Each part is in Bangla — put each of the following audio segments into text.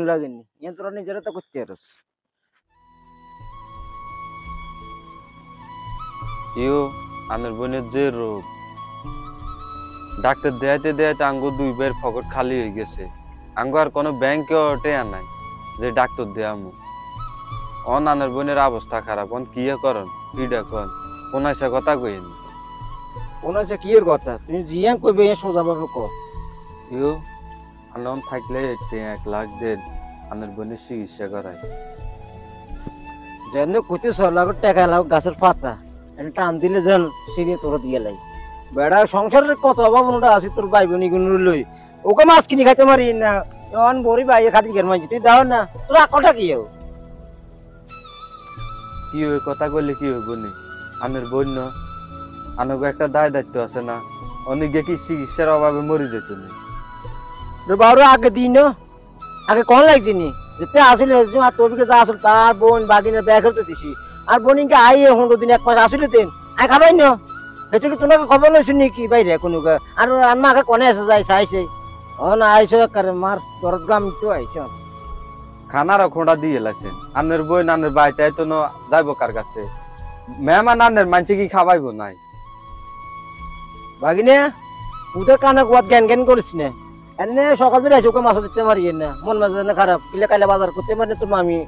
লাগেনি তোরা নিজেরা তো করতে পারস। ইউ আনের বোনের যে রোগ, ডাক্তার দেয়াতে দেয়াতে আঙ্গো 2 বের পকেট খালি হয়ে গেছে। আঙ্গো আর কোনো ব্যাংকে টেয়া নাই যে ডাক্তার দেয়ামু। আনের বোনের অবস্থা খারাপ, কি করন কিডা কন কোন এসে কথা কইন। কোন আছে কি এর কথা তুমি জিয়াং কইবে সোজা ভাবে ক। ইউ আনন থাকলে 1 লাখ দেন আনের বোনের চিকিৎসা করাই। যেন কইতে সরলাগ টাকা লাগ গাছের পাতা এটা টান দিলে যেন সিরিয়ে তোর দিয়ে লাই বেড়া সংসারের কত অভাবনটা আছে তোর ভাই বোনি গুণ লই ওকে মাছ কিনে খাইতে মারি না অন বড়ি ভাই খাতি গের মাঝে তুই দাও না তোর আকলটা কি হও কি ওই কথা কইলে কি হইব নি? আনের বোন না আনগো একটা দায় দায়িত্ব আছে না, অনেকে কি চিকিৎসার অভাবে মরে যেত না। রে বাবু আগে দিন আগে কোন লাগছে নি যেতে আসলে তোর দিকে যা আসল তার বোন বাগিনের ব্যাগ করতে দিছি আর বোনিকে আইয়ে 15 দিন এক মাস আসলে দেন আই খাবাই না এটা কি তোমাকে খবর লইছ নি কি বাইরে কোনো আর আনমাকে কোনে এসে যাই চাইছে ও না আইছো করে মার তোর গাম তো আইছো খানার খোঁড়া দিয়ে লাইছেন আনের বোন আনের বাইতে তো ন যাইব কার কাছে? মেহমান আনের মানছে কি খাওয়াইবো নাই? বাগিনে উদে কানে কুয়াত জ্ঞান জ্ঞান করিস না এনে সকাল ধরে আইছো ওকে মাছ দিতে মারি না মন মাঝে না খারাপ কিলে কাইলে বাজার করতে পারে তোর মামি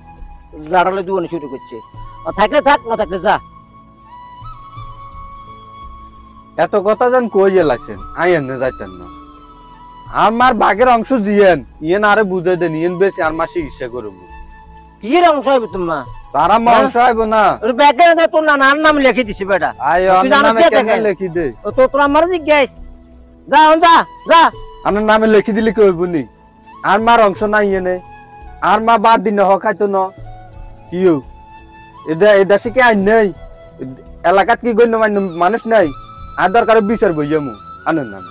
লাড়ালে দুয়ানি শুরু করছে থাকলে থাক না থাকলে যা। এত কথা যেন কই লাইছেন আই এনে যাইতেন না। আমার বাঘের অংশ জিয়েন ইয়েন আরে বুঝাই দেন ইয়েন বেশি আর মাসে চিকিৎসা করবো। কি এর অংশ হইবে তোমার তারা মাংস আইব না ব্যাগে তোর নানার নাম লিখে দিছি বেটা আই তুই জানিস নামে এটা কেন কেন? লিখি দে ও তো তোর আমার জিজ্ঞাস যা যা যা আনার নামে লিখি দিলে কি হইব নি? আর মার অংশ নাই এনে আর মা বাদ দিন হকাইতো ন কিউ এটা এটা শিখে আইন নেই এলাকাত কি গণ্য মানুষ নাই আর দরকার বিচার বইয়ামু আনার নামে।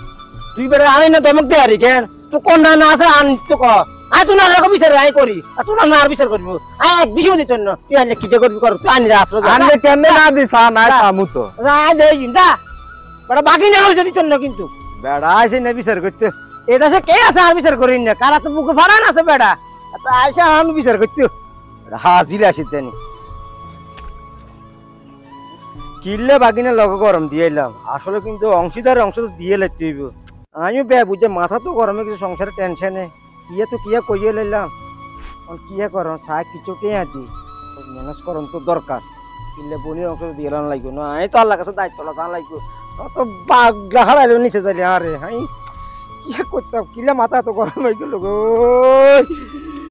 তুই বেটা আনি না দমক দে আরি কেন তো কোন না আছে আন তো ক আই তুই না রকম বিচার আই করি আর তুই না আর বিচার করবি আই এক বিষয় দিত না তুই আনলে কি যে করবি কর তুই আনি আসলো আনলে কেমনে না দিছা নাই সামু তো আই দে যা বেটা বাকি না হইছে দিত না কিন্তু বেটা আইছে না বিচার করতে এটা সে কে আছে আর বিচার করিন না কারা তো বুকে ফাড়ান আছে বেটা তা আইছে আমি বিচার করতে হাজিল আসিত জানি কিল্লে বাগিনা লগ গরম দিয়ে এলাম আসলে কিন্তু অংশীদার অংশ তো দিয়ে লাগতে হইব আমি বে বুঝে মাথা তো গরমে কিছু সংসারে টেনশনে কিয়ে তো কিয়া কইয়ে লাইলাম কিয়া করো চা কিছু কে আদি ম্যানেজ করন তো দরকার কিল্লে বনির অংশ দিয়ে এলাম লাগবে না আমি তো আল্লাহ কাছে দায়িত্ব লাগান লাগবে তো বাগলা হারাইলো নিচে যাইলে আরে হাই কিয়া করতাম কিল্লে মাথা তো গরম হয়ে গেল গো